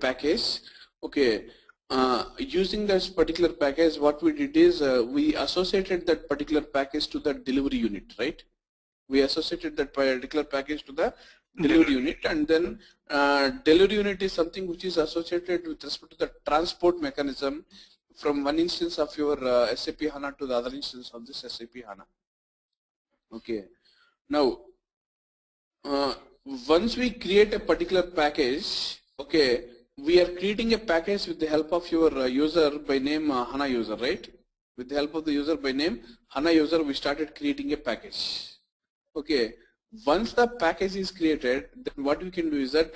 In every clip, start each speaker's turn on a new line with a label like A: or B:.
A: package. Okay, using this particular package, what we did is we associated that particular package to the delivery unit, right? We associated that particular package to the delivery unit, and then delivery unit is something which is associated with respect to the transport mechanism from one instance of your SAP HANA to the other instance of this SAP HANA. Okay, now once we create a particular package, okay, we are creating a package with the help of your user by name HANA user, right? With the help of the user by name HANA user, we started creating a package. Okay, once the package is created, then what we can do is that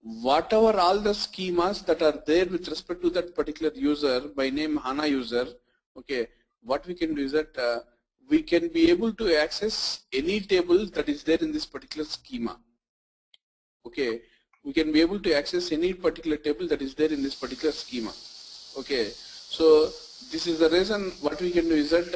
A: whatever all the schemas that are there with respect to that particular user by name HANA user, okay, what we can do is that we can be able to access any table that is there in this particular schema. Okay, we can be able to access any particular table that is there in this particular schema. Okay, so this is the reason what we can do is that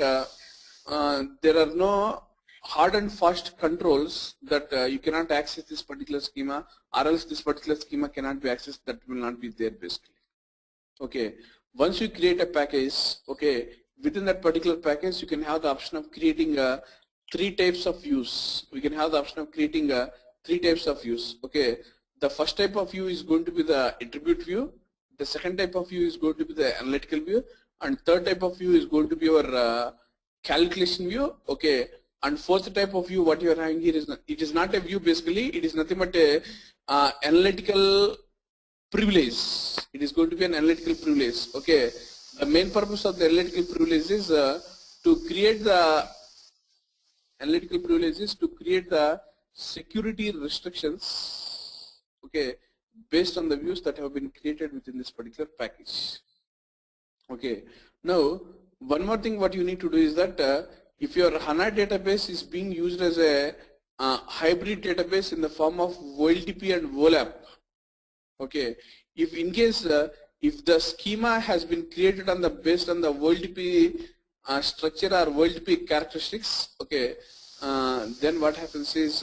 A: there are no hard and fast controls that you cannot access this particular schema, or else this particular schema cannot be accessed. That will not be there basically. Okay, once you create a package, okay, within that particular package you can have the option of creating three types of views. We can have the option of creating three types of views. Okay, the first type of view is going to be the attribute view, the second type of view is going to be the analytical view, and third type of view is going to be your calculation view. Okay, and fourth type of view what you are having here is it is not a view basically, it is nothing but a analytical privilege. It is going to be an analytical privilege. Okay, the main purpose of the analytical privilege is to create the security restrictions, okay, based on the views that have been created within this particular package. Okay, now one more thing what you need to do is that if your HANA database is being used as a hybrid database in the form of OLTP and OLAP, okay, if in case if the schema has been created on the based on the OLTP structure or OLTP characteristics, okay, then what happens is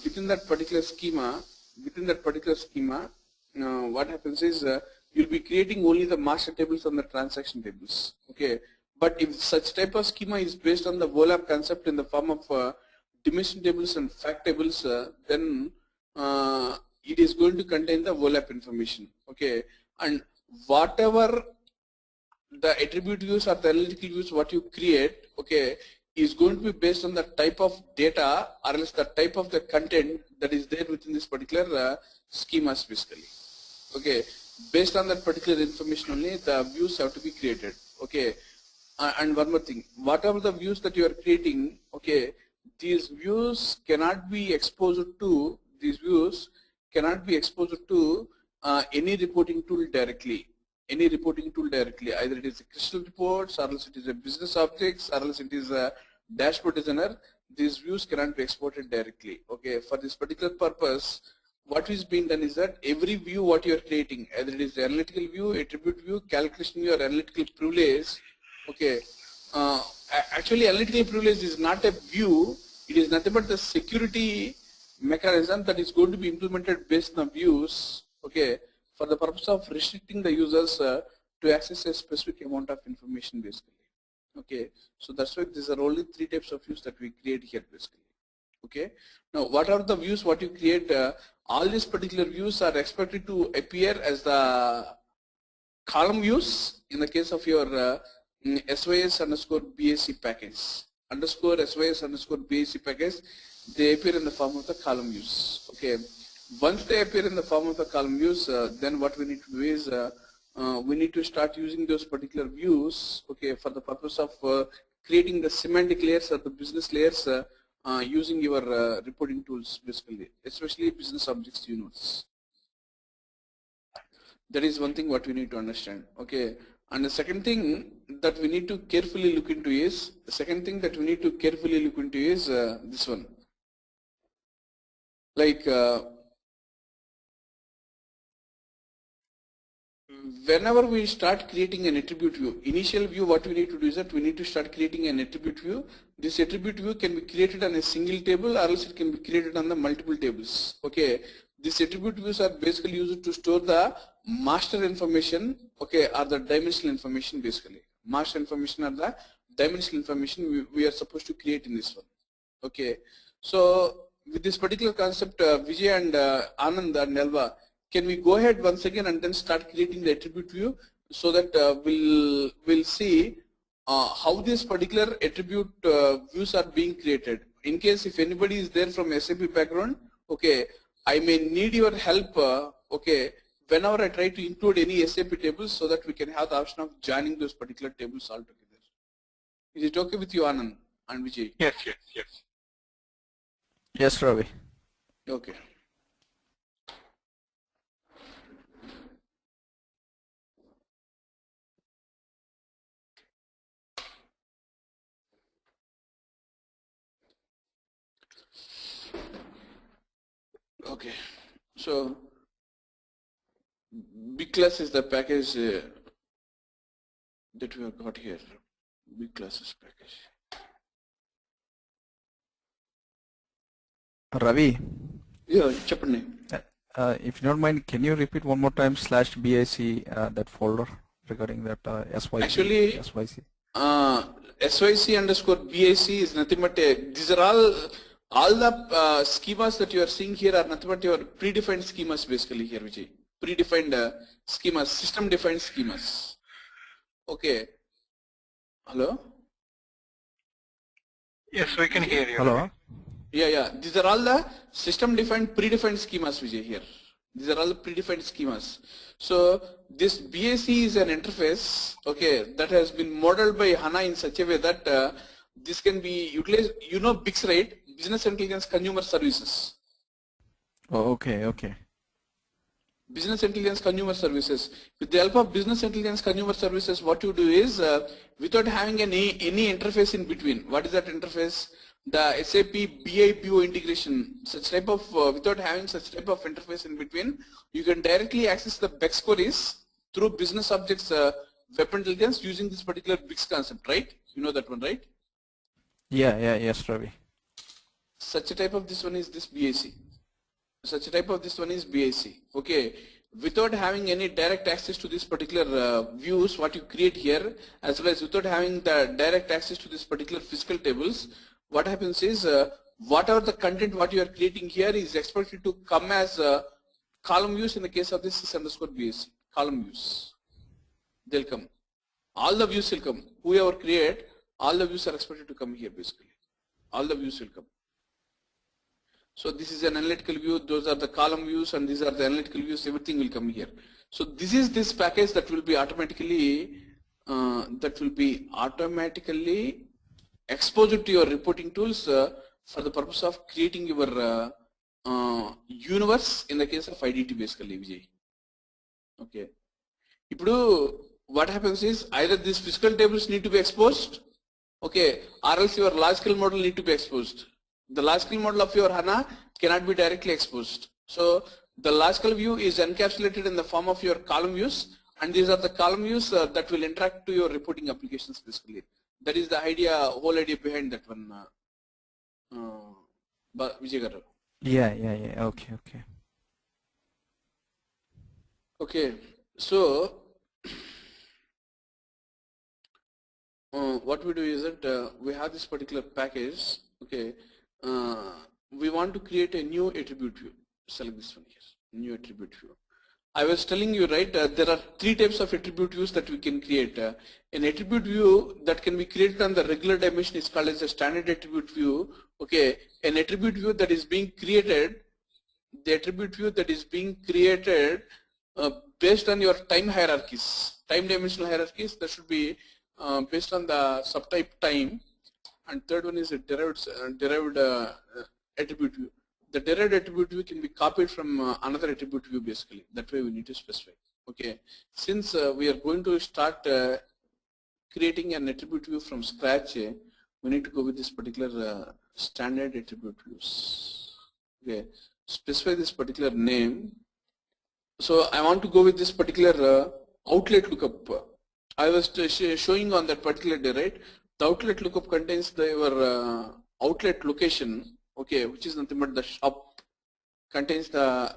A: within that particular schema, what happens is you'll be creating only the master tables and the transaction tables. Okay, but if such type of schema is based on the OLAP concept in the form of dimension tables and fact tables, then it is going to contain the OLAP information. Okay, and whatever the attribute views or the analytical views what you create, okay, is going to be based on the type of data or else the type of the content that is there within this particular schemas basically. Okay, based on that particular information only the views have to be created. Okay, and one more thing, whatever the views that you are creating, okay, these views cannot be exposed to any reporting tool directly. Either it is a crystal reports, or else it is a business objects, or else it is a dashboard designer. These views cannot be exported directly. Okay, for this particular purpose, what is being done is that every view what you are creating, either it is the analytical view, attribute view, calculation view, or analytical privilege. Okay, actually analytical privilege is not a view, it is nothing but the security mechanism that is going to be implemented based on views, okay, for the purpose of restricting the users to access a specific amount of information basically. Okay, so that's why these are only three types of views that we create here basically. Okay, now what are the views what you create? All these particular views are expected to appear as the column views in the case of your SYS_BAC package, _SYS_BAC package, they appear in the form of the column views. Okay, once they appear in the form of the column views, then what we need to do is we need to start using those particular views, okay, for the purpose of creating the semantic layers or the business layers using your reporting tools basically, especially business objects units. That is one thing what we need to understand. Okay, and the second thing that we need to carefully look into is this one. Like whenever we start creating an attribute view, initial view, what we need to do is that we need to start creating an attribute view. This attribute view can be created on a single table or else it can be created on the multiple tables. Okay, These attribute views are basically used to store the master information, okay, or the dimensional information basically. Master information or the dimensional information we are supposed to create in this one. Okay, so with this particular concept, Vijay and Anand and Nelva, can we go ahead once again and then start creating the attribute view so that we'll see how this particular attribute views are being created. In case if anybody is there from SAP background, okay, I may need your help, okay, whenever I try to include any SAP tables so that we can have the option of joining those particular tables altogether. Is it okay with you, Anand and Vijay?
B: Yes, yes, yes.
C: Yes, Ravi.
A: Okay. Okay. So big class is the package that we have got here. Big classes package.
C: Ravi,
A: Yeah, Chapani.
C: if you don't mind, can you repeat one more time /BIC that folder regarding that SYC?
A: Actually,
C: SYC.
A: SYC underscore BIC is nothing but these are all the schemas that you are seeing here are nothing but your predefined schemas basically here, Vijay. Predefined schemas, system defined schemas. Okay. Hello?
B: Yes, we can hear you.
C: Hello?
A: Yeah. These are all the system defined, predefined schemas, Vijay, here. These are all the predefined schemas. So this BAC is an interface, okay, that has been modeled by HANA in such a way that this can be utilized, you know BICS, right? Business Intelligence Consumer Services.
C: Oh, okay.
A: Business Intelligence Consumer Services. With the help of Business Intelligence Consumer Services, what you do is, without having any interface in between, what is that interface? The SAP BI/BO integration, such type of, without having such type of interface in between, you can directly access the BEX queries through Business Objects Web Intelligence using this particular BICS concept, right? You know that one, right?
C: Yes, Ravi.
A: Such a type of this one is this BAC. Such a type of this one is BAC. Okay, without having any direct access to this particular views what you create here, as well as without having the direct access to this particular physical tables, what happens is whatever the content what you are creating here is expected to come as column views. In the case of this _BAC, column views, they'll come. All the views will come. Whoever create, all the views are expected to come here basically. All the views will come. So this is an analytical view, those are the column views, and these are the analytical views, everything will come here. So this is this package that will be automatically exposed to your reporting tools for the purpose of creating your universe in the case of IDT basically, Vijay. Okay. Now, what happens is either these physical tables need to be exposed, okay, or else your logical model need to be exposed. The logical model of your HANA cannot be directly exposed. So the logical view is encapsulated in the form of your column views, and these are the column views that will interact to your reporting applications basically. That is the idea, whole idea behind that one, Vijay Garu.
C: Yeah. Okay.
A: Okay, so what we do is that we have this particular package, okay, we want to create a new attribute view. Select this one here, new attribute view. I was telling you, right, there are three types of attribute views that we can create. An attribute view that can be created on the regular dimension is called as a standard attribute view. Okay, an attribute view that is being created, the attribute view that is being created based on your time hierarchies, time dimensional hierarchies, that should be based on the subtype time. And third one is a derived attribute view. The derived attribute view can be copied from another attribute view basically. That way we need to specify. Okay, since we are going to start creating an attribute view from scratch, we need to go with this particular standard attribute views. Okay, specify this particular name. So I want to go with this particular outlet lookup. I was showing on that particular day, right? The outlet lookup contains your outlet location, okay, which is nothing but the shop contains the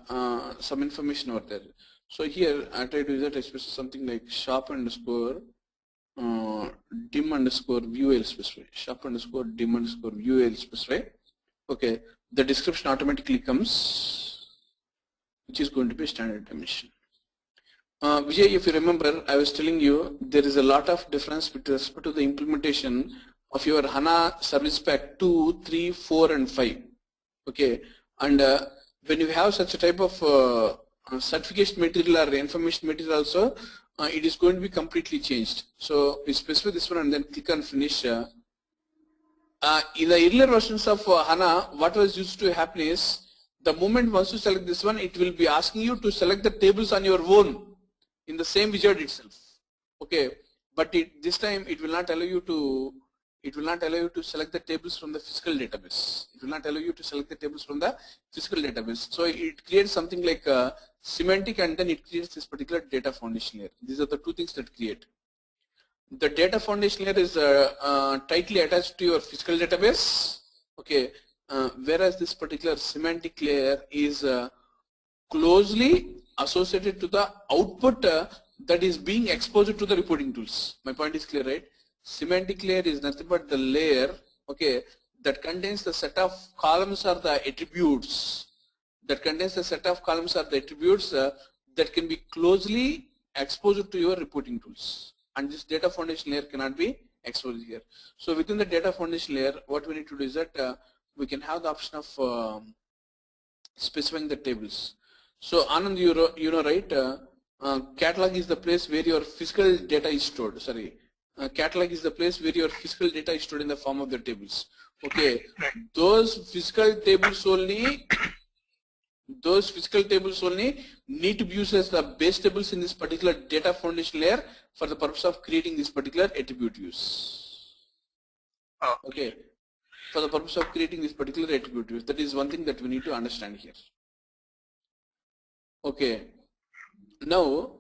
A: some information over there. So here I try to use that especially something like shop underscore dim underscore view specify, shop underscore dim underscore view specify. Okay, the description automatically comes, which is going to be standard dimension. Vijay, if you remember, I was telling you there is a lot of difference with respect to the implementation of your HANA Service Pack 2, 3, 4 and 5. Okay, and when you have such a type of certification material or information material also, it is going to be completely changed. So we specify this one and then click on finish. In the earlier versions of HANA, what was used to happen is, the moment once you select this one, it will be asking you to select the tables on your own in the same wizard itself. Okay, but this time it will not allow you to. It will not allow you to select the tables from the physical database. It will not allow you to select the tables from the physical database. So it creates something like semantic, and then it creates this particular data foundation layer. These are the two things that create. The data foundation layer is tightly attached to your physical database. Okay, whereas this particular semantic layer is closely associated to the output that is being exposed to the reporting tools. My point is clear, right? Semantic layer is nothing but the layer, okay, that contains the set of columns or the attributes, that contains the set of columns or the attributes that can be closely exposed to your reporting tools. And this data foundation layer cannot be exposed here. So within the data foundation layer, what we need to do is that we can have the option of specifying the tables. So Anand, you know right, catalog is the place where your physical data is stored. Sorry. Catalog is the place where your physical data is stored in the form of the tables. Okay, those physical tables only need to be used as the base tables in this particular data foundation layer for the purpose of creating this particular attribute use. Okay, for the purpose of creating this particular attribute use. That is one thing that we need to understand here. Okay, now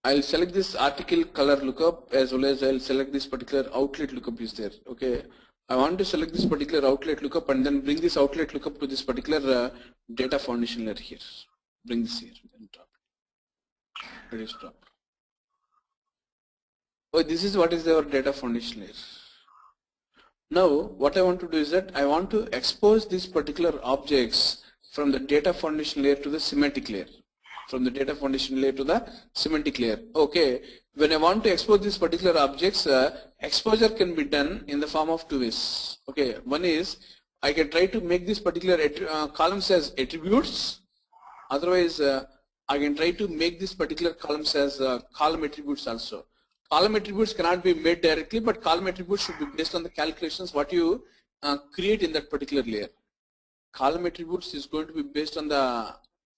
A: I'll select this article color lookup, as well as I'll select this particular outlet lookup is there. Okay, I want to select this particular outlet lookup and then bring this outlet lookup to this particular data foundation layer here. Bring this here and drop it. Reduce drop. Oh, this is what is our data foundation layer. Now what I want to do is that I want to expose these particular objects from the data foundation layer to the semantic layer. From the data foundation layer to the semantic layer. Okay, when I want to expose these particular objects, exposure can be done in the form of two ways. Okay, one is I can try to make this particular columns as attributes. Otherwise, I can try to make this particular columns as column attributes also. Column attributes cannot be made directly, but column attributes should be based on the calculations what you create in that particular layer. Column attributes is going to be based on the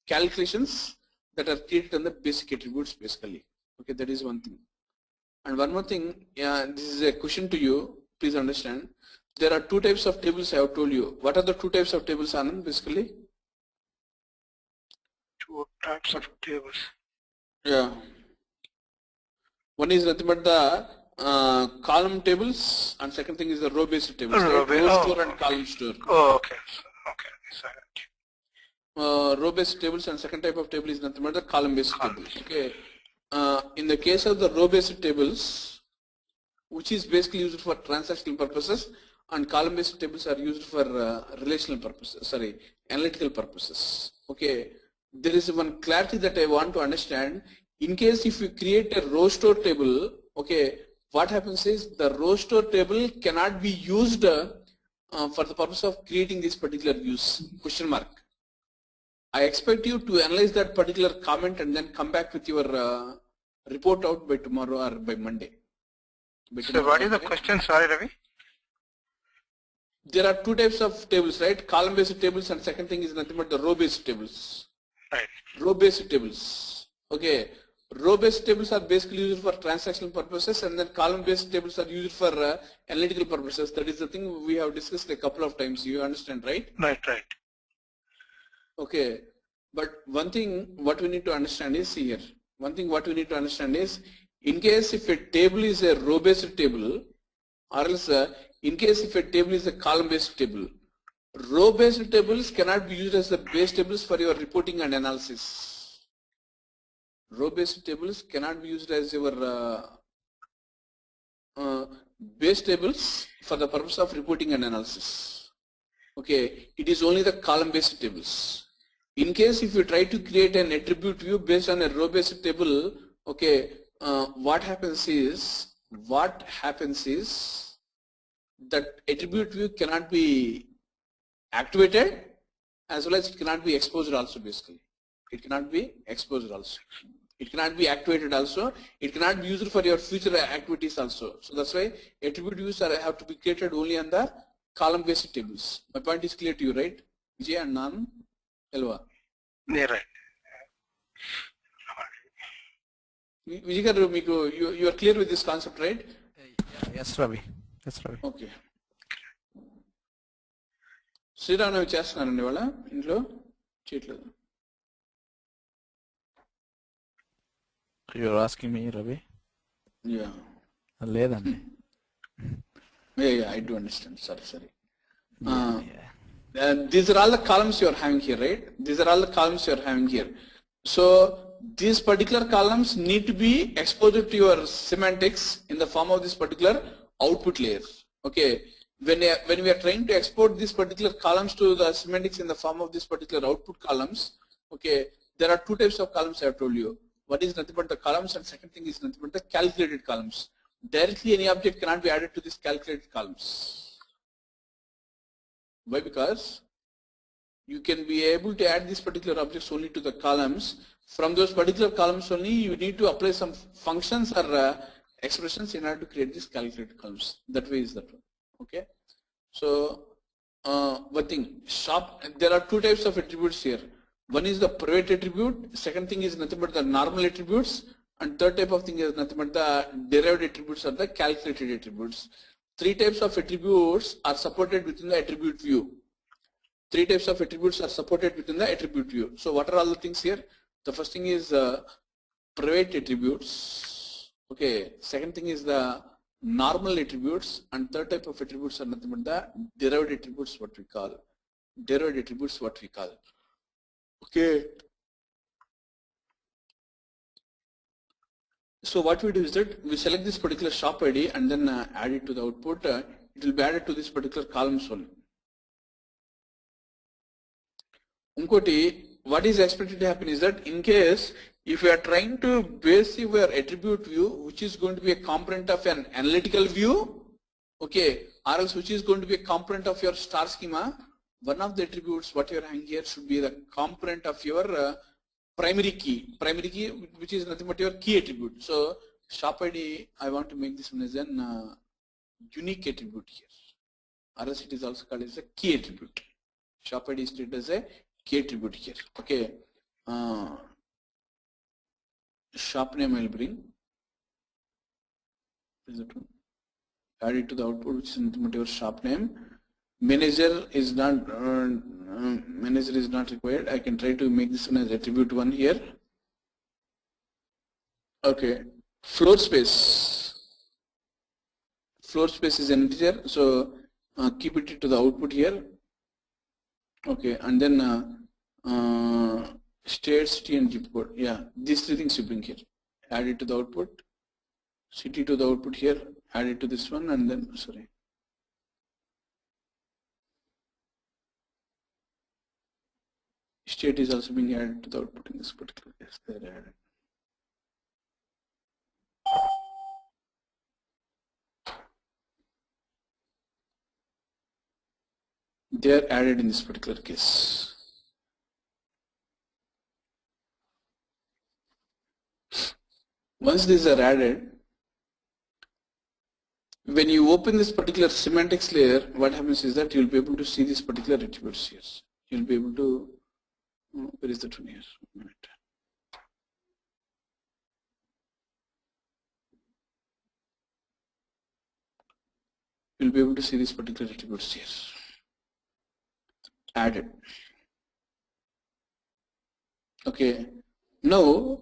A: calculations that are created on the basic attributes basically. Okay, that is one thing. And one more thing, this is a question to you, please understand. There are two types of tables I have told you. What are the two types of tables, Anand, basically?
B: Two types of tables.
A: Yeah. One is nothing but the column tables, and second thing is the row-based tables. Row store and column store.
B: Oh, okay. Okay.
A: Row-based tables, and second type of table is nothing but the column-based tables. Okay. In the case of the row-based tables, which is basically used for transactional purposes, and column-based tables are used for relational purposes. Sorry, analytical purposes. Okay. There is one clarity that I want to understand. In case if you create a row store table, okay, what happens is the row store table cannot be used for the purpose of creating this particular use, question mark. I expect you to analyze that particular comment and then come back with your report out by tomorrow or by Monday.
B: So what is the question? Sorry, Ravi.
A: There are two types of tables, right? Column-based tables, and second thing is nothing but the row-based tables.
B: Right.
A: Row-based tables. Okay. Row-based tables are basically used for transactional purposes, and then column-based tables are used for analytical purposes. That is the thing we have discussed a couple of times. You understand, right?
B: Right.
A: Okay. But one thing what we need to understand is here. One thing what we need to understand is, in case if a table is a row-based table, or else in case if a table is a column-based table, row-based tables cannot be used as the base tables for your reporting and analysis. Row-based tables cannot be used as your base tables for the purpose of reporting and analysis. Okay, it is only the column-based tables. In case if you try to create an attribute view based on a row-based table, okay, what happens is that attribute view cannot be activated, as well as it cannot be exposed also. Basically, it cannot be exposed also. It cannot be activated also. It cannot be used for your future activities also. So that's why attribute views have to be created only on the column-based tables. My point is clear to you, right? Vijay and Nan, Elva.
B: Yeah, right.
A: Vijay garu, you are clear with this concept, right?
C: Yes, Ravi. Yes, Ravi.
A: Okay. Sri Rama Navami చేస్తున్నారండి వాళ్ళ ఇంట్లో చేయట్లేదు.
C: You're asking me, Ravi?
A: Yeah.
C: లేదండి.
A: Yeah, I do understand. Sorry. These are all the columns you are having here, right? These are all the columns you are having here. So these particular columns need to be exposed to your semantics in the form of this particular output layer. Okay. When we are trying to export these particular columns to the semantics in the form of these particular output columns, okay, there are two types of columns I have told you. What is nothing but the columns, and second thing is nothing but the calculated columns. Directly any object cannot be added to these calculated columns. Why? Because you can be able to add these particular objects only to the columns. From those particular columns only you need to apply some functions or expressions in order to create these calculated columns. That way is that one. Okay. So one thing, there are two types of attributes here. One is the private attribute, second thing is nothing but the normal attributes, and third type of thing is nothing but the derived attributes or the calculated attributes. Three types of attributes are supported within the attribute view. Three types of attributes are supported within the attribute view. So what are all the things here? The first thing is private attributes. Okay. Second thing is the normal attributes, and third type of attributes are nothing but the derived attributes, what we call. Derived attributes, what we call. Okay. So what we do is that we select this particular shop ID and then add it to the output. It will be added to this particular column only. Unkoti, what is expected to happen is that in case if you are trying to base your attribute view, which is going to be a component of an analytical view, okay, or else which is going to be a component of your star schema, one of the attributes what you are having here should be the component of your primary key, which is nothing but your key attribute. So shop ID, I want to make this one as an unique attribute here, or else it is also called as a key attribute. Shop ID is treated as a key attribute here. Okay. Shop name I will bring. Is it one? Add it to the output, which is nothing but your shop name. Manager is not required. I can try to make this one as attribute 1 here. Okay. Floor space. Floor space is an integer, so keep it to the output here. Okay, and then state, city, and zip code. Yeah, these three things you bring here. Add it to the output. City to the output here. Add it to this one, and then sorry. State is also being added to the output in this particular case. They're added. They are added in this particular case. Once these are added, when you open this particular semantics layer, what happens is that you'll be able to see these particular attributes here. You'll be able to, where is that one here? You'll be able to see these particular attributes here. Added. Okay. Now,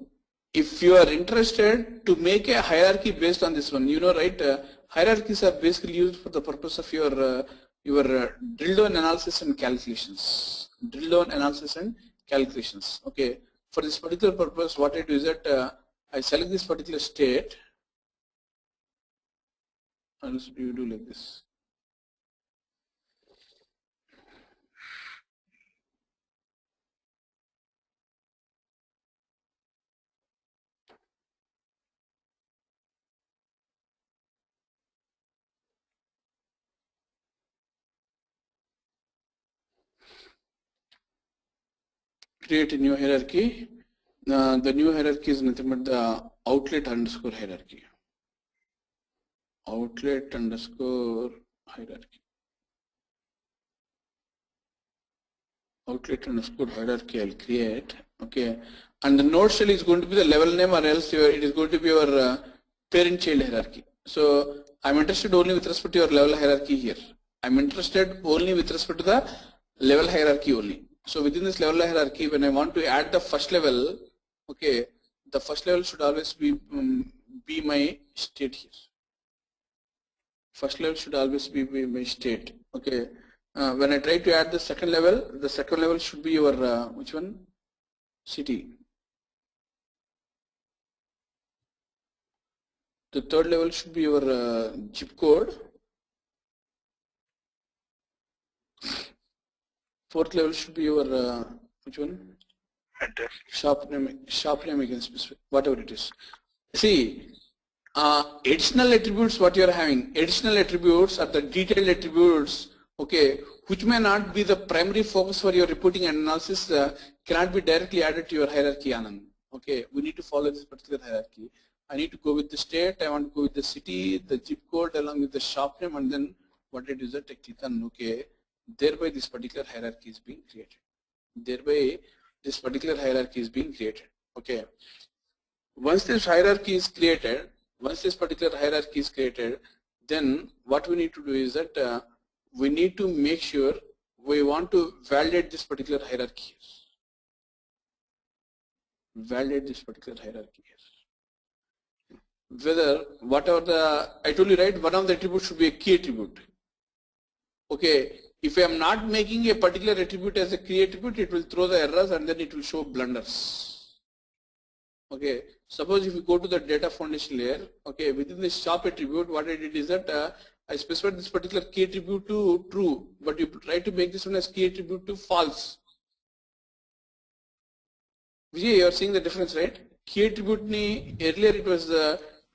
A: if you are interested to make a hierarchy based on this one, you know, right? Hierarchies are basically used for the purpose of your drill down analysis and calculations. Drill down analysis and calculations. Okay. For this particular purpose, what I do is that I select this particular state. And you do like this. Create a new hierarchy. The new hierarchy is nothing but the outlet underscore hierarchy. Outlet underscore hierarchy. Outlet underscore hierarchy I'll create. Okay. And the node shell is going to be the level name, or else it is going to be your parent child hierarchy. So I'm interested only with respect to your level hierarchy here. I'm interested only with respect to the level hierarchy only. So within this level hierarchy, when I want to add the first level, okay, the first level should always be my state here. First level should always be my state. Okay. When I try to add the second level should be your which one? City. The third level should be your zip code. Fourth level should be your which one?
B: Address.
A: Shop name again specific, whatever it is. See, additional attributes what you are having. Additional attributes are the detailed attributes, okay, which may not be the primary focus for your reporting and analysis, cannot be directly added to your hierarchy, Anand. Okay, we need to follow this particular hierarchy. I need to go with the state, I want to go with the city, the zip code along with the shop name, and then what I do is that I click on OK. Thereby this particular hierarchy is being created. Thereby this particular hierarchy is being created. Okay. Once this hierarchy is created, once this particular hierarchy is created, then what we need to do is that we need to make sure we want to validate this particular hierarchy. Validate this particular hierarchy. Whether whatever the, I told you right, one of the attributes should be a key attribute. Okay. If I am not making a particular attribute as a key attribute, it will throw the errors and then it will show blunders. Okay. Suppose if you go to the data foundation layer, okay, within the shop attribute, what I did is that I specified this particular key attribute to true, but you try to make this one as key attribute to false. Vijay, you are seeing the difference, right? Key attribute ni earlier it was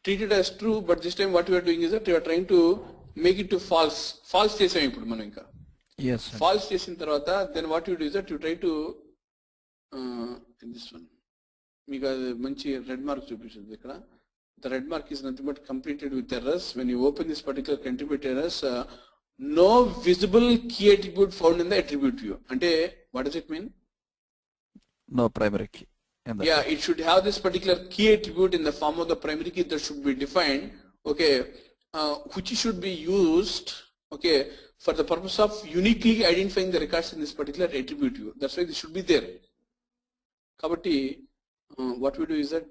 A: treated as true, but this time what you are doing is that you are trying to make it to false. False chesam ippudu manu inka.
C: Yes, sir.
A: False చేసిన తర్వాత then what you do is that you try to in this one మీకు అది మంచి red mark చూపిస్తుంది ఇక్కడ. The red mark is nothing but completed with errors. When you open this particular contribute errors, no visible key attribute found in the attribute view. Ante what does it mean?
C: No primary key.
A: Yeah, it should have this particular key attribute in the form of the primary key that should be defined, okay, which should be used, okay, for the purpose of uniquely identifying the records in this particular attribute view. That's why this should be there. Kabatti, what we do is that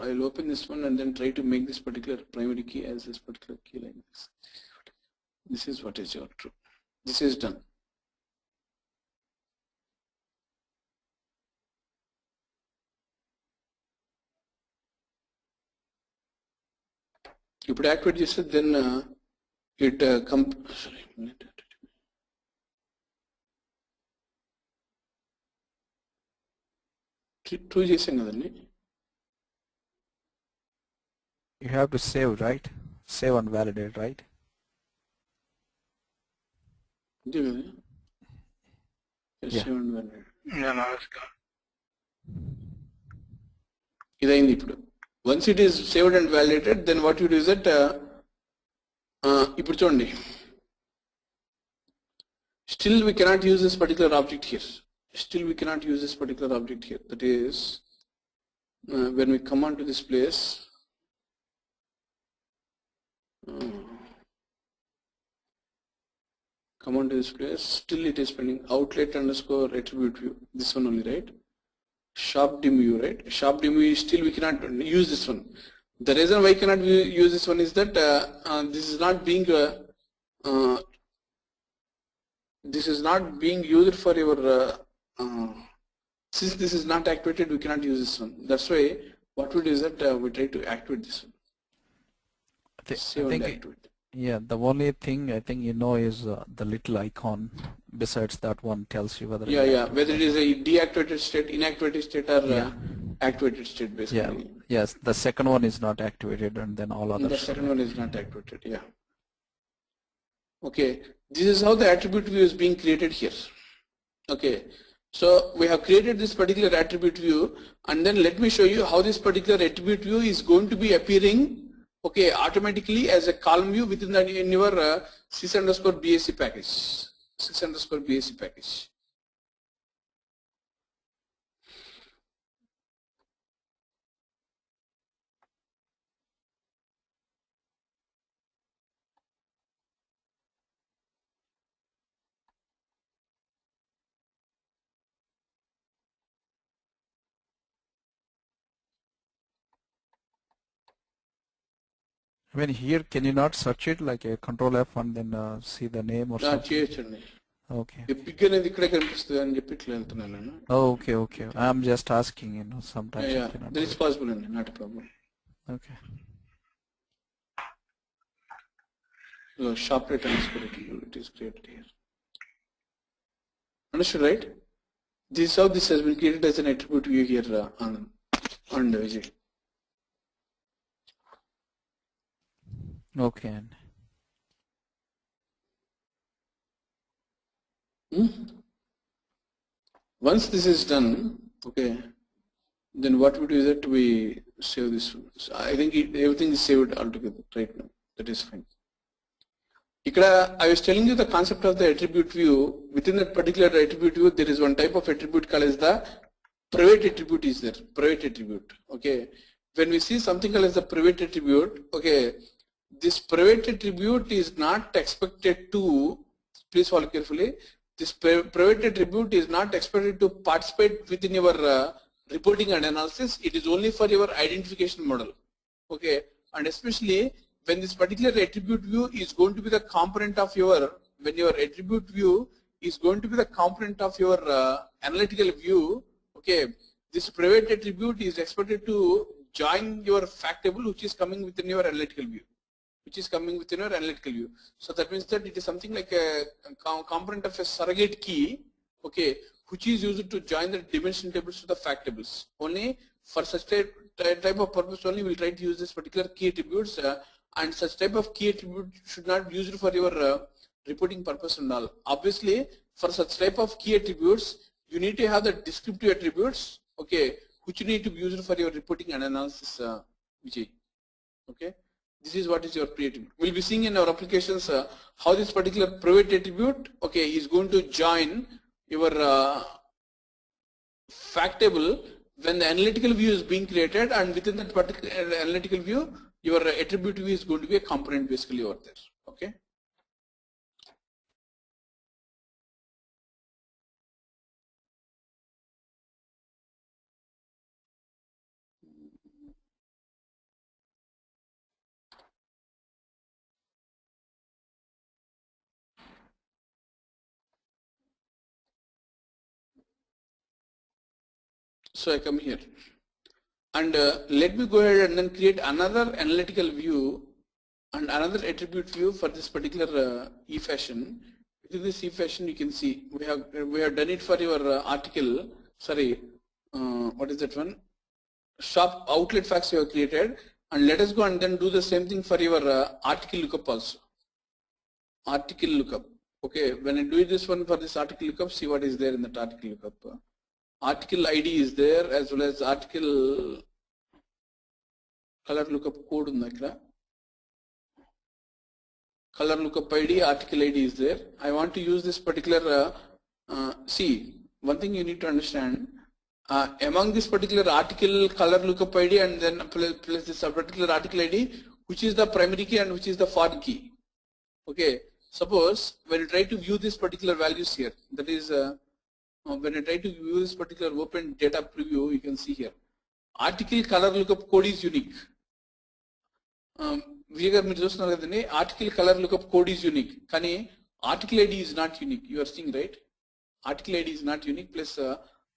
A: I'll open this one and then try to make this particular primary key as this particular key like this. This is what is your true. This is done. If it activate this, then it sorry. True చేసాం కదండి.
C: You have to save, right? Save and validate, right?
A: అంతే కదా.
C: Yeah.
A: Save and validate.
B: Yeah, no, it's gone.
A: ఇదైంది ఇప్పుడు. Once it is saved and validated, then what you do is that ఇప్పుడు చూడండి, still we cannot use this particular object here. Still we cannot use this particular object here. That is when we come on to this place, Come on to this place. Still it is pending. Outlet underscore attribute view. This one only, right? Shop dim view, right? Shop dim view, still we cannot use this one. The reason why we cannot use this one is that this is not being used for your since this is not activated, we cannot use this one. That's why what we do is that we try to activate this one.
C: Yeah, the only thing I think is the little icon besides that one tells you whether
A: whether it is a deactivated state, inactivated state, or activated state basically.
C: Yes, the second one is not activated, and then all others.
A: The second one is not activated. Yeah. Okay, this is how the attribute view is being created here. Okay, so we have created this particular attribute view, and then let me show you how this particular attribute view is going to be appearing. Okay, automatically as a column view within the in your sys_BAC package. Sys_BAC package.
C: I mean, here, can you not search it like a Control F and then see the name or something? Okay. Oh, okay. I'm just asking, sometimes.
A: Yeah, that is possible, not a problem.
C: Okay.
A: So, shop rate it is created here. Understood, right? This is how this has been created as an attribute view here on the Vijay.
C: Okay.
A: Once this is done, okay, then what we do is that we save this one. So I think everything is saved altogether right now. That is fine. I was telling you the concept of the attribute view. Within that particular attribute view, there is one type of attribute called as the private attribute is there. Private attribute. Okay. When we see something called as the private attribute, okay, this private attribute is not expected to, please follow carefully, this private attribute is not expected to participate within your reporting and analysis. It is only for your identification model. Okay, and especially when this particular attribute view is going to be the component of your, when your attribute view is going to be the component of your analytical view, okay, this private attribute is expected to join your fact table which is coming within your analytical view. So that means that it is something like a component of a surrogate key, okay, which is used to join the dimension tables to the fact tables. Only for such type of purpose only we'll try to use this particular key attributes, and such type of key attribute should not be used for your reporting purpose and all. Obviously, for such type of key attributes, you need to have the descriptive attributes, okay, which you need to be used for your reporting and analysis, Vijay. Okay. This is what is your pre attribute. We'll be seeing in our applications how this particular private attribute, okay, is going to join your fact table when the analytical view is being created, and within that particular analytical view, your attribute view is going to be a component basically over there. Okay. So I come here and let me go ahead and then create another analytical view and another attribute view for this particular e-fashion. Within this e-fashion, you can see we have done it for your article. Sorry, what is that one? Shop outlet facts you have created, and let us go and then do the same thing for your article lookup also. Article lookup. Okay, when I do this one for this article lookup, see what is there in that article lookup. Article ID is there as well as article color lookup code in the color lookup ID, article ID is there. I want to use this particular, see, one thing you need to understand, among this particular article color lookup ID and then plus this particular article ID, which is the primary key and which is the foreign key. Okay, Suppose when you try to view this particular values here, that is when I try to view this particular open data preview, you can see here article color lookup code is unique. Article color lookup code is unique. Kani article ID is not unique. You are seeing, right? Article ID is not unique, plus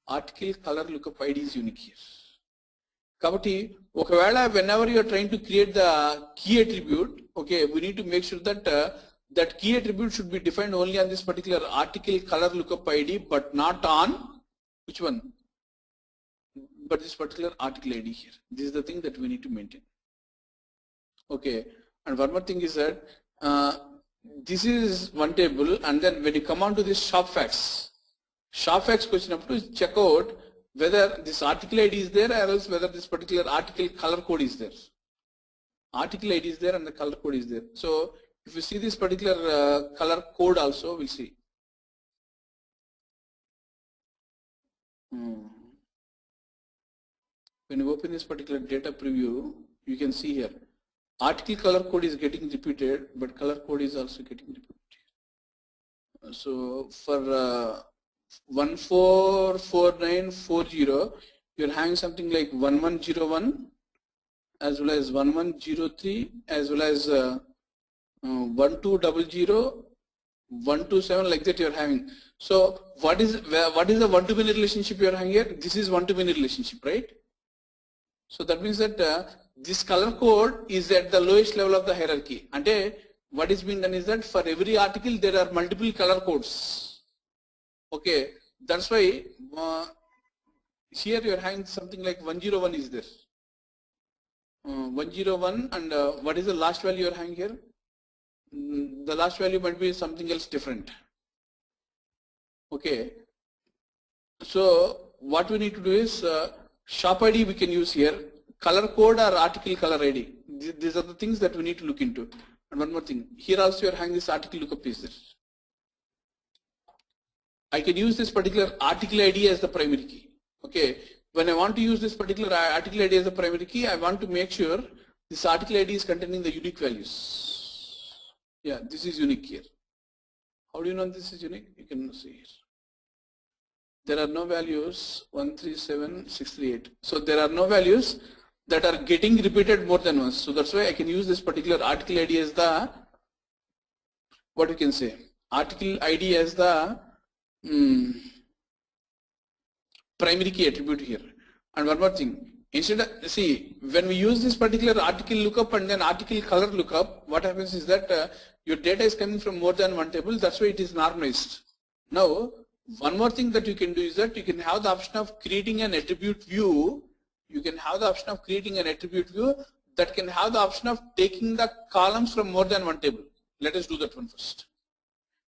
A: article color lookup ID is unique here. Kabatti, whenever you are trying to create the key attribute, okay, we need to make sure that that key attribute should be defined only on this particular article color lookup ID, but not on which one? But this particular article ID here. This is the thing that we need to maintain. Okay, and one more thing is that this is one table, and then when you come on to this shop facts question up to check out whether this article ID is there or else whether this particular article color code is there. Article ID is there and the color code is there. So if you see this particular color code also, we'll see. When you open this particular data preview, you can see here article color code is getting repeated, but color code is also getting repeated. So for 144940, you're having something like 1101 as well as 1103 as well as 1200, 127, like that you're having. So what is the one-to-many relationship you're having here? This is one-to-many relationship, right? So that means that this color code is at the lowest level of the hierarchy. And what is being done is that for every article there are multiple color codes. Okay, that's why here you are having something like 101 is there. 101, and what is the last value you are having here? The last value might be something else different. Okay, so what we need to do is shop ID we can use here, color code or article color ID. These are the things that we need to look into. And one more thing, here also you are having this article lookup is there. I can use this particular article ID as the primary key. Okay, when I want to use this particular article ID as the primary key, I want to make sure this article ID is containing the unique values. Yeah, this is unique here. How do you know this is unique? You can see here. There are no values 137638. So there are no values that are getting repeated more than once. So that's why I can use this particular article ID as the, what you can say, article ID as the primary key attribute here. And one more thing, instead of, see, when we use this particular article lookup and then article color lookup, what happens is that your data is coming from more than one table, that's why it is normalized. Now, one more thing that you can do is that you can have the option of creating an attribute view. You can have the option of creating an attribute view that can have the option of taking the columns from more than one table. Let us do that one first.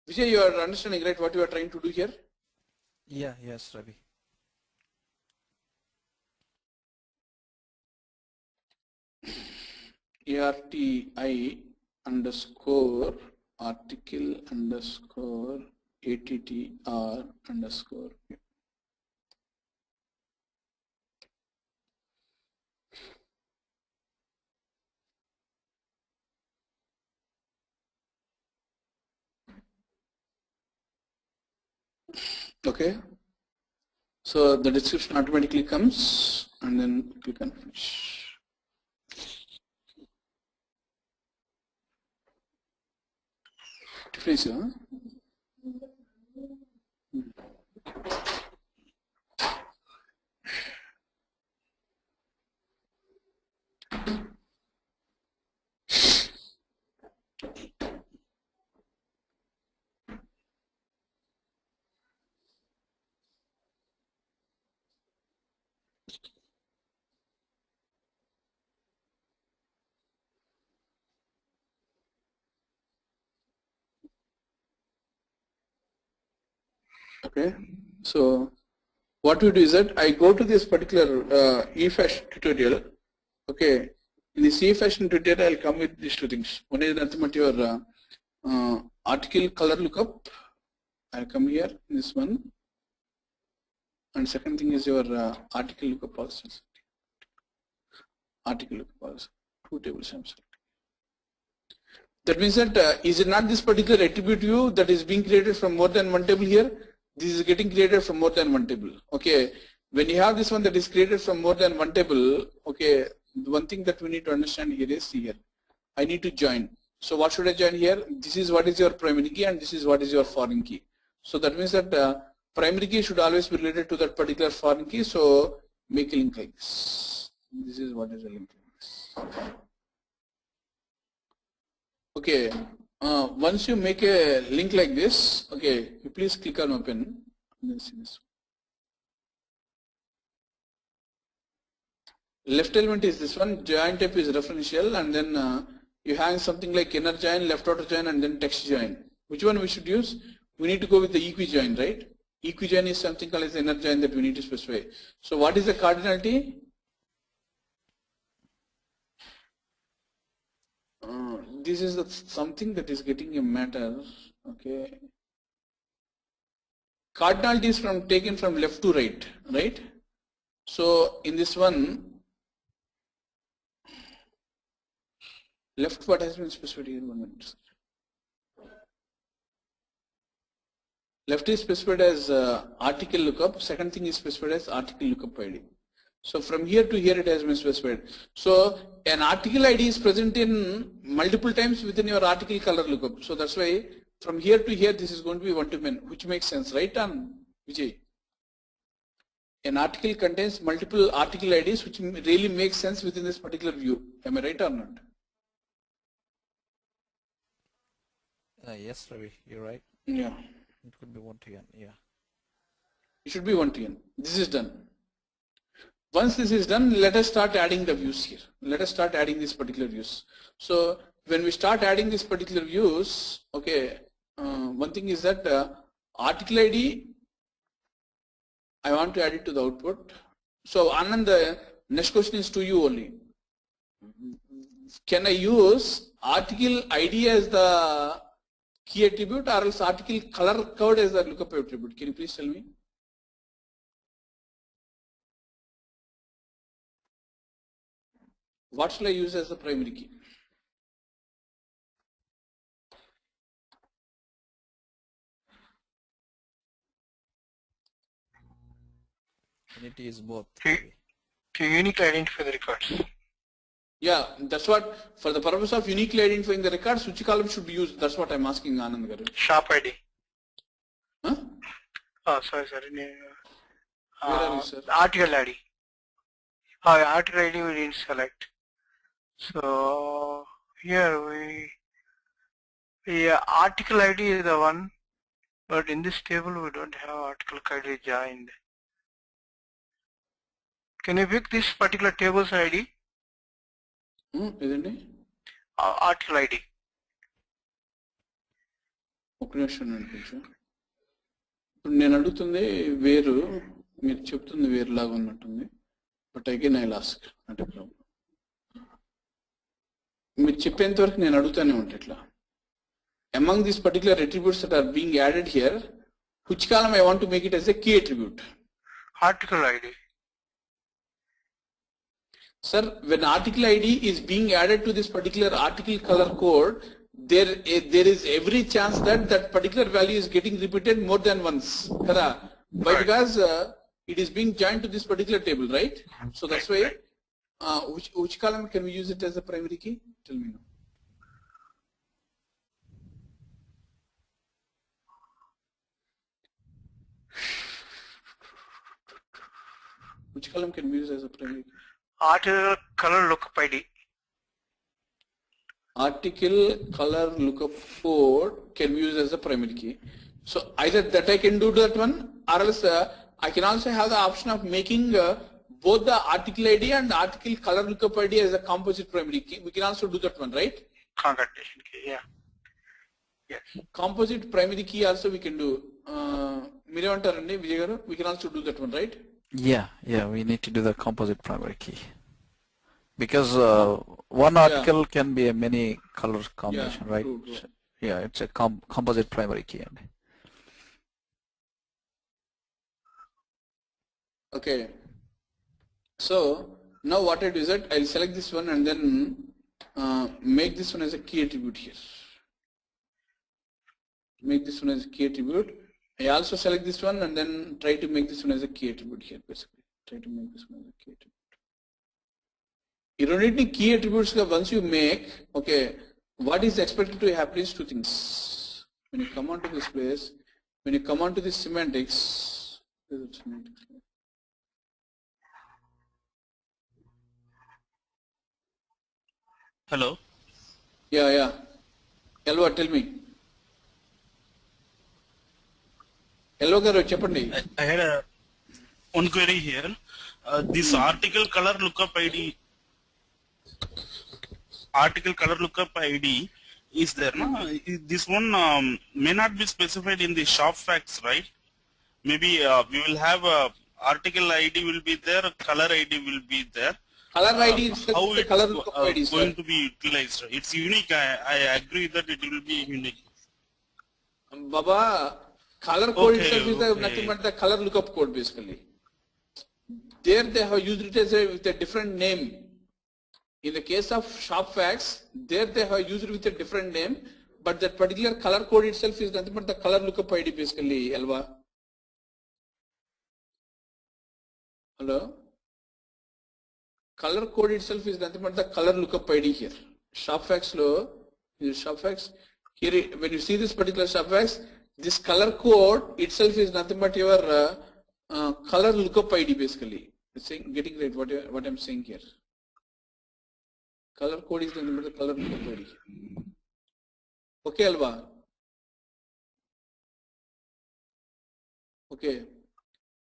A: Vijay, you are understanding, right, what you are trying to do here?
C: Yeah, yes, Ravi.
A: ARTI underscore article underscore ATTR underscore. Okay, so the description automatically comes and then click on finish. Finish, huh? Okay, so what we do is that I go to this particular eFashion tutorial. Okay, in this eFashion tutorial, I'll come with these two things. One is nothing but your article color lookup. I'll come here, this one. And second thing is your article lookup also. Article lookup also. Two tables I'm selecting. That means that is it not this particular attribute view that is being created from more than one table here? This is getting created from more than one table. Okay. When you have this one that is created from more than one table, okay, the one thing that we need to understand here is here. I need to join. So what should I join here? This is what is your primary key and this is what is your foreign key. So that means that primary key should always be related to that particular foreign key. So make a link like this. This is what is a link like this. Okay. Once you make a link like this, okay, you please click on open and then see this. Left element is this one, join type is referential, and then you have something like inner join, left outer join, and then text join. Which one we should use? We need to go with the equi join, right? Equi join is something called as the inner join that we need to specify. So what is the cardinality? This is something that is getting a matter. Okay. Cardinality is taken from left to right, right? So in this one, left what has been specified here? 1 minute. Left is specified as article lookup. Second thing is specified as article lookup ID. So from here to here it has been specified. So an article ID is present in multiple times within your article color lookup. So that's why from here to here this is going to be one to many, which makes sense, right? Vijay? An article contains multiple article IDs, which really makes sense within this particular view. Am I right or not?
C: Yes, Ravi, you're right.
A: Yeah.
C: It could be 1 to n, yeah.
A: It should be 1 to n. This is done. Once this is done, let us start adding the views here. Let us start adding these particular views. So when we start adding these particular views, okay, one thing is that article ID, I want to add it to the output. So Anand, the next question is to you only. Can I use article ID as the key attribute or else article color code as the lookup attribute? Can you please tell me? What shall I use as the primary key?
C: Unity is both.
B: To uniquely identify the records.
A: Yeah, that's what, for the purpose of uniquely identifying the records, which column should be used? That's what I'm asking Anand Garu.
B: Sharp ID.
A: Huh?
B: Oh, sorry.
A: Where are you, sir?
B: Article ID. Oh, article ID we didn't select. So here article ID is the one, but in this table we don't have article ID joined. Can you pick this particular table's ID?
A: Isn't it?
B: Article ID.
A: ఒక నిమిషం కొంచెం ఇప్పుడు నేను అడుగుతుంది వేరు మీరు చెప్తుంది వేరులాగా ఉన్నట్టుంది బట్ అగైన్ ఐ లాస్ట్ అంటే ప్రాబ్లం మీరు చెప్పేంత వరకు నేను అడుగుతానే ఉంటా ఇట్లా among these particular attributes that are being added here, which column I want to make it as a key attribute?
B: Article ID.
A: Sir, when article ID is being added to this particular article color code, there is every chance that that particular value is getting repeated more than once. Right. Because it is being joined to this particular table, right? So that's why, which column can we use it as a primary key? Tell me now. Which column can we use as a primary key?
B: Article color lookup ID.
A: Article color lookup code can be used as a primary key. So either that I can do that one, or else I can also have the option of making both the article ID and article color lookup ID as a composite primary key. We can also do that one, right?
B: Concatenation key, yeah. Yes.
A: Composite primary key also we can do. Meeremantarandi Vijay garu, we can also do that one, right?
C: Yeah, we need to do the composite primary key. Because one article can be a many color combination, right?
A: True.
C: Yeah, it's a composite primary key.
A: Okay. So now what I do is that I'll select this one and then make this one as a key attribute here. Make this one as a key attribute. I also select this one and then try to make this one as a key attribute here basically. Try to make this one as a key attribute. You don't need any key attributes once you make, okay, what is expected to happen is two things. When you come onto this place, when you come onto this semantics,
D: Hello.
A: Yeah. Hello, tell me. Hello, Garu, Chapandi.
D: I had one query here. This article color lookup ID. Article color lookup ID is there, no? This one may not be specified in the shop facts, right? Maybe we will have article ID will be there, color ID will be there.
A: Color ID is
D: how
A: the
D: it's
A: color lookup ID,
D: going to be utilized? It's unique. I agree that it will be unique.
A: Baba, color code
D: Okay,
A: itself is nothing but the color lookup code basically. There they have used it as with a different name. In the case of shop facts, there they have used it with a different name, but that particular color code itself is nothing but the color lookup ID basically, Elva. Hello? Color code itself is nothing but the color lookup ID here. Shop facts low, is shop facts. Here, when you see this particular shop facts, this color code itself is nothing but your color lookup ID basically. It's saying, getting right what I'm saying here. Color code is nothing but the color lookup ID. Okay, Alva. Okay.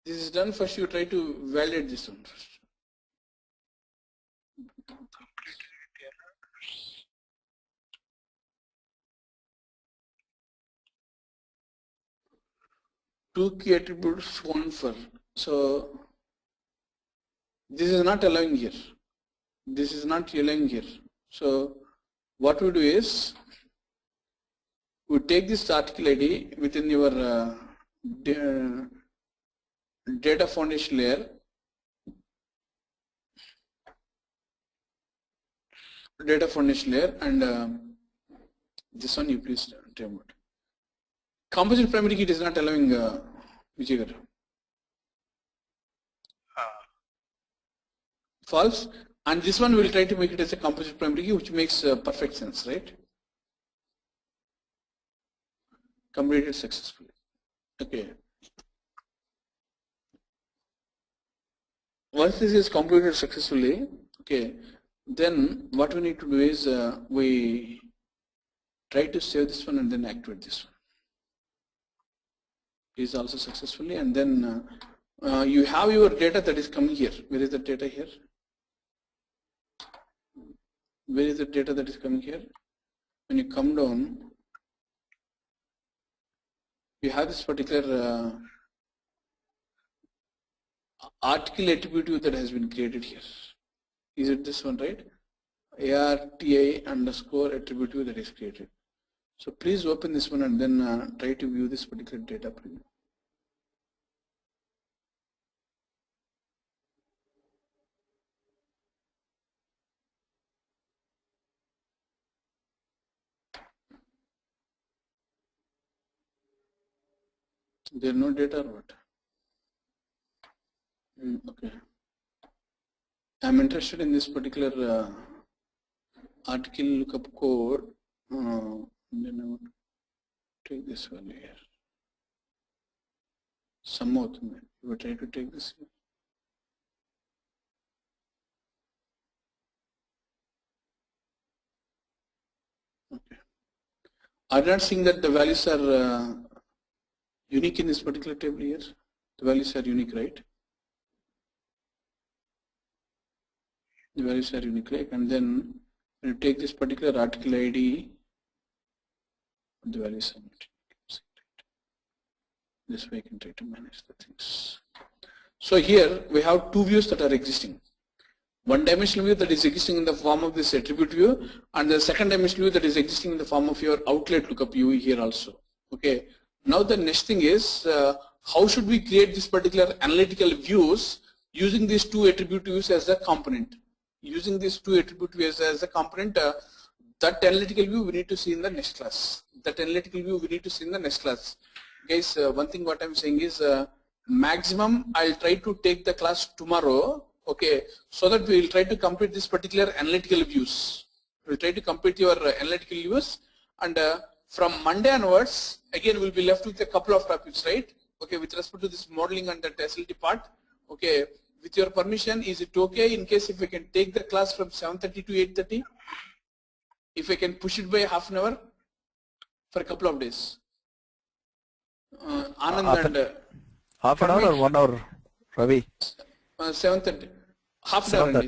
A: This is done. First, you try to validate this one first. Two key attributes, one for. So this is not allowing here. This is not allowing here. So what we do is we take this article ID within your data foundation layer. Data foundation layer, and this one you please remove it. Composite primary key is not allowing Vijay Garu. False. And this one we will try to make it as a composite primary key, which makes perfect sense, right? Completed successfully. Okay. Once this is completed successfully, okay, then what we need to do is we try to save this one and then activate this one. Is also successfully, and then you have your data that is coming here. Where is the data here? Where is the data that is coming here? When you come down, you have this particular article attribute that has been created here. Is it this one, right? ARTI underscore attribute that is created. So please open this one and then try to view this particular data preview. There no data or what? Okay. I'm interested in this particular article lookup code. Then I want to take this value here. Sum out. We will try to take this here. Okay. I'm not seeing that the values are unique in this particular table here. The values are unique, right? The values are unique, right? And then when you take this particular article ID, the values are not unique. This way I can try to manage the things. So here we have two views that are existing. One dimensional view that is existing in the form of this attribute view, and the second dimensional view that is existing in the form of your outlet lookup view here also. Okay. Now the next thing is how should we create this particular analytical views using these two attribute views as a component. using these two attribute views as a component, that analytical view we need to see in the next class. That analytical view we need to see in the next class. Guys, one thing what I'm saying is maximum I'll try to take the class tomorrow, okay, so that we will try to complete this particular analytical views. We'll try to complete your analytical views, and from Monday onwards, again we'll be left with a couple of topics, right? Okay, with respect to this modeling and the SLT part, okay, with your permission, is it okay in case if we can take the class from 7:30 to 8:30? If I can push it by half an hour for a couple of days. Anand and
C: half an hour or 1 hour, Ravi?
A: 7:30. Half an hour.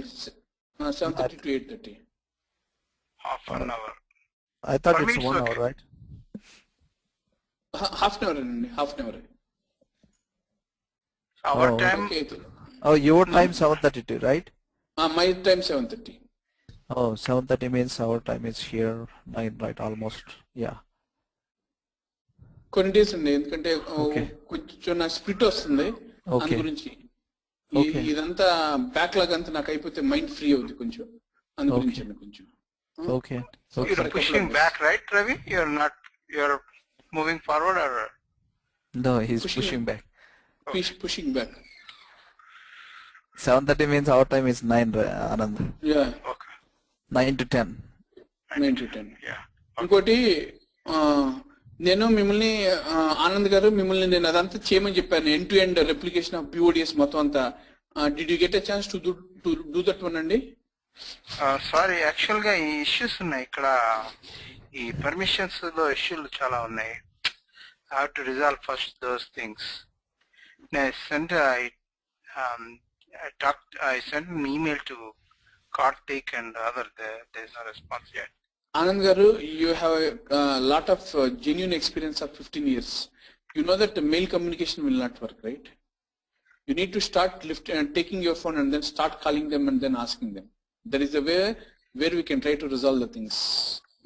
A: 7:30 to 8:30.
B: Half an hour.
C: I thought
B: For
C: it's
B: me,
C: 1
B: it's
C: hour,
B: okay.
C: right?
A: Half an hour and half an hour.
B: Our
C: Oh.
B: time,
A: Okay.
C: Oh, your time 7:32, right?
A: My time 7:30.
C: Oh, 7:30 means our time is here 9, right? Almost, yeah.
A: కొన్ని days అండి ఎందుకంటే
C: Okay.
A: కొంచెం నా split వస్తుంది అందు
C: Okay.
A: గురించి
C: Okay.
A: ఇదంతా backlog అంతా నాకు అయిపోతే మైండ్ ఫ్రీ అవుతుంది కొంచెం అందు గురించి అండి కొంచెం
C: Okay.
A: for a
B: you're
A: couple of
B: pushing
A: days.
B: back, right, Ravi? You're moving forward or?
C: No, he's
A: Pushing
C: pushing back.
A: pushing back.
C: 7:30 means our time is 9, Anand.
A: Yeah,
B: Okay.
C: 9 to 10.
A: 9 to 10.
B: Yeah.
A: ఇంకోటి నేను మిమ్మల్ని ఆనంద్ గారు మిమ్మల్ని నేను అదంతా చేయమని చెప్పాను end to end replication of PODS మొత్తం అంతా did you get a chance to do that one అండి
B: సారీ యాక్చువల్ గా ఈ ఇష్యూస్ ఉన్నాయి ఇక్కడ ఈ పర్మిషన్స్ లో ఇష్యూలు చాలా ఉన్నాయి I have to resolve first those things నేను I sent an email to Karthik and other there's no response yet.
A: Anand garu, you have a lot of genuine experience of 15 years. You know that the mail communication will not work, right? You need to start taking your phone and then start calling them and then asking them. There is a way where we can try to resolve the things.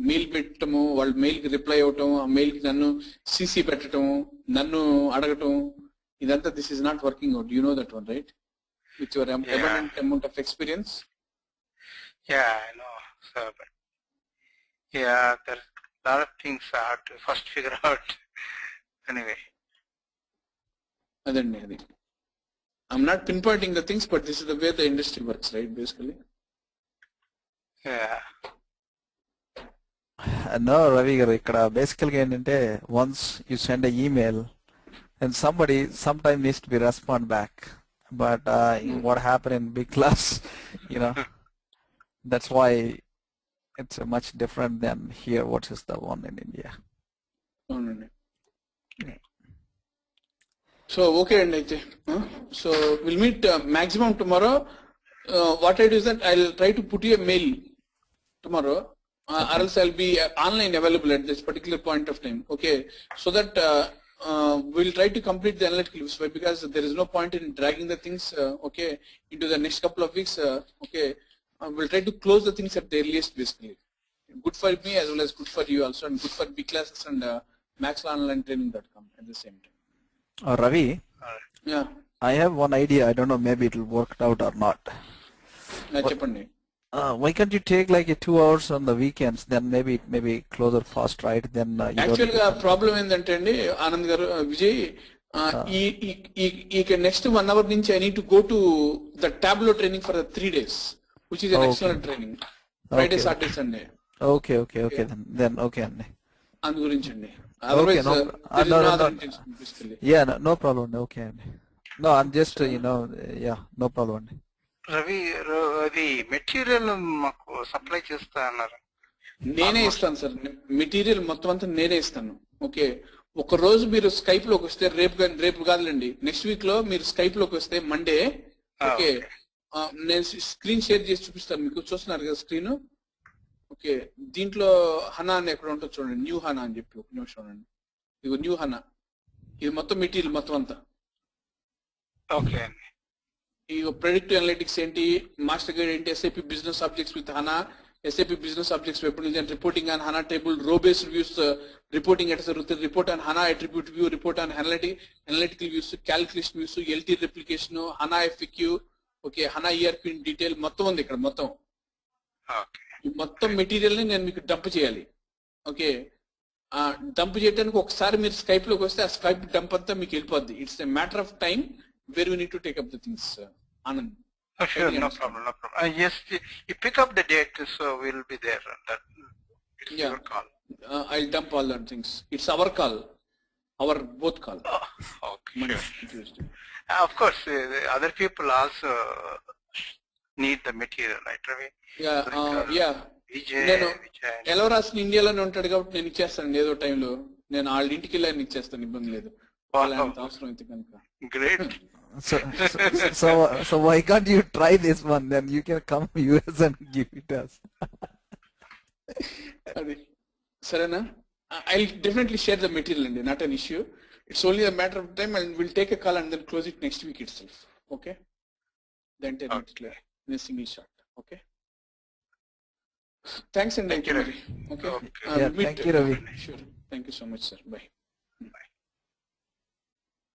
A: Mail పెట్టడము వాళ్ళ mail కి reply అవటం ఆ mail కి నన్ను CC పెట్టడము నన్ను అడగటం ఇదంతా this is not working out. You know that one, right? With your abundant amount of experience.
B: Yeah, I know. So, but yeah, there's a lot of things I have to first figure out. Anyway.
A: అదండి అది I'm not pinpointing the things, but this is the way the industry works, right? Basically.
B: Yeah.
C: No, Ravi garu, ikkada basically ఏంటంటే once you send an email and somebody sometime needs to be respond back. But what happened in big class, you know, that's why it's much different than here. What is the one in India?
A: అవునండి so okay అండి అయితే so will meet maximum tomorrow. What I do is that I'll try to put you a mail tomorrow, or else I'll be online available at this particular point of time, okay, so that we'll try to complete the analytical views, because there is no point in dragging the things okay into the next couple of weeks. Okay, we'll try to close the things at the earliest, basically. Good for me as well as good for you also, and good for big classes and maxonlinetraining.com at the same time.
C: Ravi,
A: Yeah,
C: I have one idea. I don't know, maybe it will work out or not.
A: చెప్పండి.
C: Why can't you take like 2 hours on the weekends? Then maybe it may be closer fast, right? Then you
A: actual
C: don't
A: గా problem ఏంటంటే అండి ఆనంద్ గారు విజయ్ ఈ next 1 hour నుంచి I need to go to the Tableau training for 3 days, which is an excellent training. Friday, Saturday, Sunday.
C: Okay, then okay అండి.
A: అందు గురించి అండి. Otherwise,
C: no,
A: there is
C: no,
A: no
C: no,
A: other
C: no.
A: intention, basically.
C: Yeah, no problem. Okay అండి. No, I'm just yeah, no problem అండి.
B: రవి అది material మాకు supply చేస్తా అన్నారు.
A: నేనే ఇస్తాను సార్ మెటీరియల్ మొత్తం అంతా నేనే ఇస్తాను. ఓకే, ఒక రోజు మీరు స్కైప్ లోకి వస్తే రేపు కాదులేండి, నెక్స్ట్ వీక్ లో మీరు స్కైప్ లోకి వస్తే మండే, ఓకే, నేను స్క్రీన్ షేర్ చేసి చూపిస్తాను మీకు. చూస్తున్నారు కదా స్క్రీన్? ఓకే, దీంట్లో హనా అని ఎక్కడ ఉంటుంది చూడండి, న్యూ హనా అని చెప్పి, ఒక నిమిషం చూడండి, ఇది న్యూ హనా, ఇది మొత్తం మెటీరియల్ మొత్తం అంతా.
B: ఓకే అండి.
A: ఈ ప్రెడిక్టివ్ అనలిటిక్స్ ఏంటి, మాస్టర్ గైడ్ ఏంటి, SAP business objects with HANA, SAP business objects web engine, reporting on HANA table, row based views, reporting at జరుగుతుంది, report on HANA attribute view, report on analytical views, calculation views, LT replication, HANA FAQ, okay HANA ERP detail మొత్తం ఉంది ఇక్కడ మొత్తం.
B: Okay
A: ఈ మొత్తం material ని నేను మీకు డంప్ చేయాలి. ఓకే డంప్ చేయడానికి ఒకసారి మీరు స్కైప్ లోకి వస్తే ఆ స్కైప్ డంప్ అంతా మీకు వెళ్ళిపోద్ది. It's a matter of time where you need to take up the things. Anand
B: sure, no problem, no problem. Yes, you pick up the date, so we'll be there. That it's
A: Yeah.
B: your call.
A: I'll dump all that things. It's our call, our both call.
B: Okay,
A: Monday,
B: sure.
A: Tuesday.
B: Of course, the other people also need the material, right, Ravi?
A: Yeah, yeah.
B: Vijay,
A: నేను
B: Vijay.
A: ఎలవరాసిన ఇండియాలోనే ఉంటాడు కాబట్టి నేను ఇచ్చేస్తాను ఏదో టైంలో. నేను వాళ్ళ ఇంటికి వెళ్ళి ఆయన ఇచ్చేస్తాను, ఇబ్బంది లేదు. వాళ్ళ అంత అవసరం అయితే కనుక.
B: Great.
C: So why can't you try this one? Then you can come US and give it us.
A: అది సరేనా? I'll definitely share the material and not an issue. It's only a matter of time and we'll take a call and then close it next week itself. Okay? The entire material in a single shot. Okay? Thanks and
B: Thank you,
A: Ravi. Okay?
B: Okay.
C: Yeah, thank you, Ravi.
A: Sure. Thank you so much, sir. Bye.